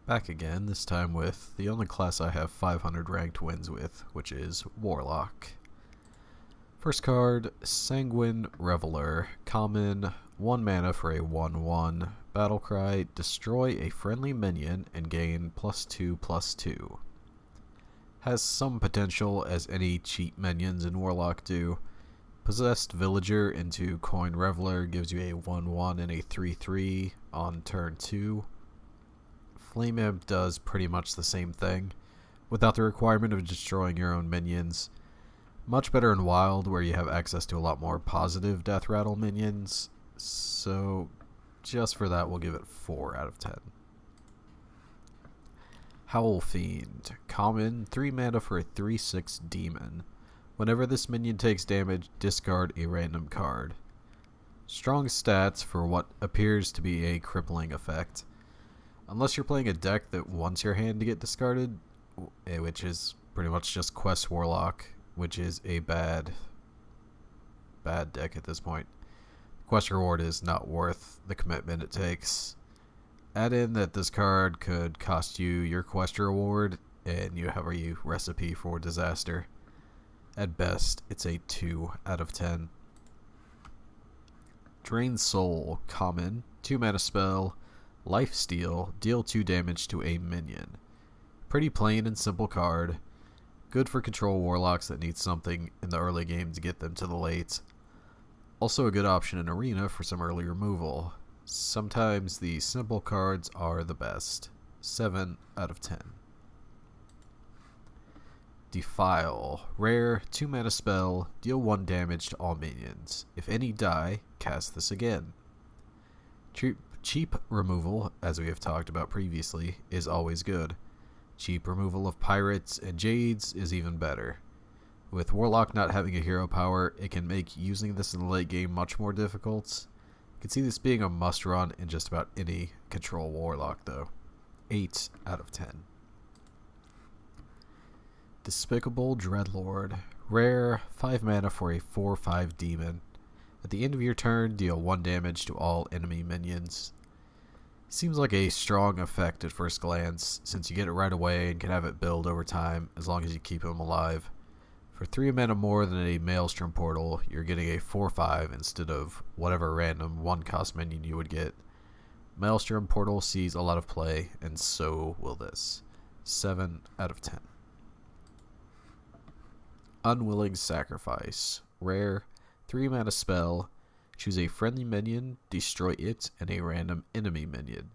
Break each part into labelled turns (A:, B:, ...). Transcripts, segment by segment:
A: Back again, this time with the only class I have 500 ranked wins with, which is Warlock. First card, Sanguine Reveler. Common, 1 mana for a 1/1. Battlecry, destroy a friendly minion and gain +2/+2. Has some potential, as any cheap minions in Warlock do. Possessed Villager into Coin Reveler gives you a 1/1 and a 3/3 on turn 2. Flame Imp does pretty much the same thing, without the requirement of destroying your own minions. Much better in Wild, where you have access to a lot more positive Death Rattle minions, so just for that we'll give it 4 out of 10. Howl Fiend. Common, 3 mana for a 3/6 demon. Whenever this minion takes damage, discard a random card. Strong stats for what appears to be a crippling effect. Unless you're playing a deck that wants your hand to get discarded, which is pretty much just Quest Warlock, which is a bad deck at this point. Quest reward is not worth the commitment it takes. Add in that this card could cost you your quest reward, and you have a recipe for disaster. At best, it's a 2 out of 10. Drain Soul. Common, 2 mana spell. Lifesteal, deal 2 damage to a minion. Pretty plain and simple card. Good for control warlocks that need something in the early game to get them to the late. Also a good option in Arena for some early removal. Sometimes the simple cards are the best. 7 out of 10. Defile. Rare, 2 mana spell, deal 1 damage to all minions. If any die, cast this again. Cheap removal, as we have talked about previously, is always good. Cheap removal of pirates and jades is even better. With Warlock not having a hero power, it can make using this in the late game much more difficult. You can see this being a must run in just about any control Warlock though. 8 out of 10. Despicable Dreadlord. Rare, 5 mana for a 4/5 demon. At the end of your turn, deal 1 damage to all enemy minions. Seems like a strong effect at first glance, since you get it right away and can have it build over time as long as you keep him alive. For 3 mana more than a Maelstrom Portal, you're getting a 4/5 instead of whatever random 1-cost minion you would get. Maelstrom Portal sees a lot of play, and so will this. 7 out of 10. Unwilling Sacrifice. Rare, 3 mana spell. Choose a friendly minion, destroy it, and a random enemy minion.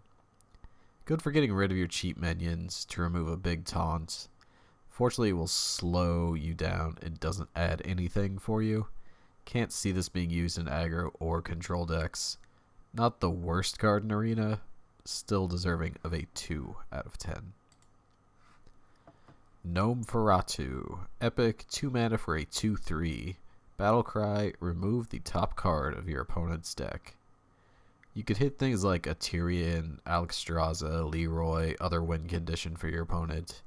A: Good for getting rid of your cheap minions to remove a big taunt. Fortunately, it will slow you down and doesn't add anything for you. Can't see this being used in aggro or control decks. Not the worst card in Arena, still deserving of a 2 out of 10. Gnome Feratu. Epic, 2 mana for a 2/3. Battlecry, remove the top card of your opponent's deck. You could hit things like a Tyrion, Alexstrasza, Leroy, other win condition for your opponent.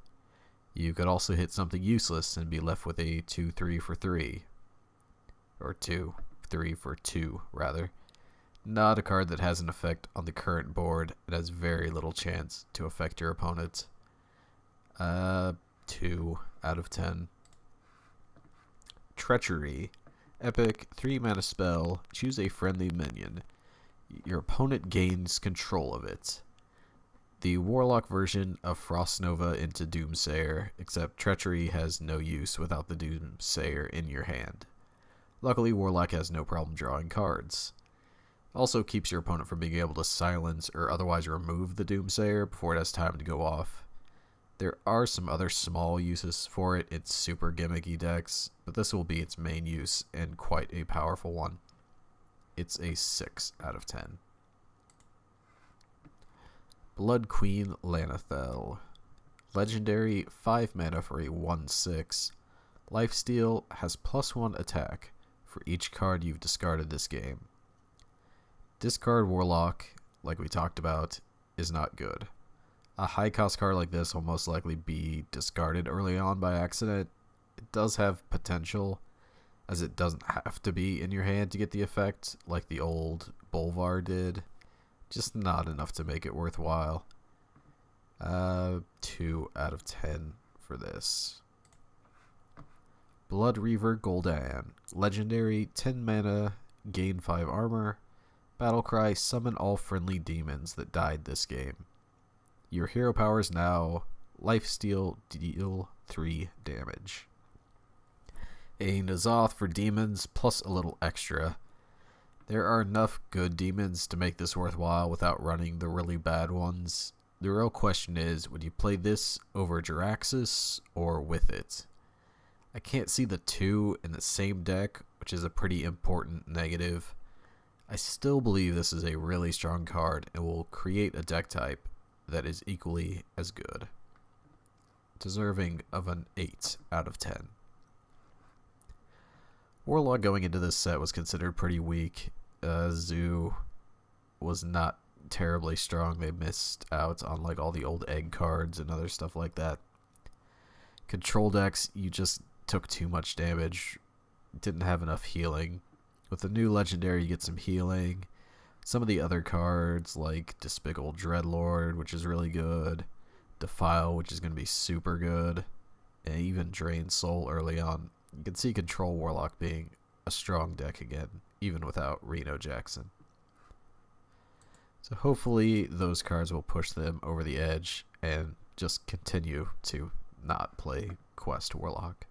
A: You could also hit something useless and be left with a 2/3 for 3. Or 2/3 for 2, rather. Not a card that has an effect on the current board. It has very little chance to affect your opponent. 2 out of 10. Treachery. Epic, 3 mana spell, choose a friendly minion. Your opponent gains control of it. The Warlock version of Frost Nova into Doomsayer, except Treachery has no use without the Doomsayer in your hand. Luckily, Warlock has no problem drawing cards. Also keeps your opponent from being able to silence or otherwise remove the Doomsayer before it has time to go off. There are some other small uses for it in super gimmicky decks, but this will be its main use and quite a powerful one. It's a 6 out of 10. Blood Queen Lanathel. Legendary, 5 mana for a 1/6. Lifesteal, has +1 attack for each card you've discarded this game. Discard Warlock, like we talked about, is not good. A high cost card like this will most likely be discarded early on by accident. It does have potential, as it doesn't have to be in your hand to get the effect like the old Bolvar did. Just not enough to make it worthwhile. 2 out of 10 for this. Blood Reaver Gul'dan. Legendary, 10 mana, gain 5 armor. Battlecry, summon all friendly demons that died this game. Your hero powers now, lifesteal, deal 3 damage. A N'Zoth for demons, plus a little extra. There are enough good demons to make this worthwhile without running the really bad ones. The real question is, would you play this over Jaraxxus or with it? I can't see the two in the same deck, which is a pretty important negative. I still believe this is a really strong card and will create a deck type that is equally as good. Deserving of an 8 out of 10. Warlock going into this set was considered pretty weak. Zoo was not terribly strong. They missed out on like all the old egg cards and other stuff like that. Control decks, you just took too much damage. Didn't have enough healing. With the new legendary, you get some healing. Some of the other cards, like Despicable Dreadlord, which is really good. Defile, which is going to be super good. And even Drain Soul early on. You can see Control Warlock being a strong deck again, even without Reno Jackson. So hopefully those cards will push them over the edge and just continue to not play Quest Warlock.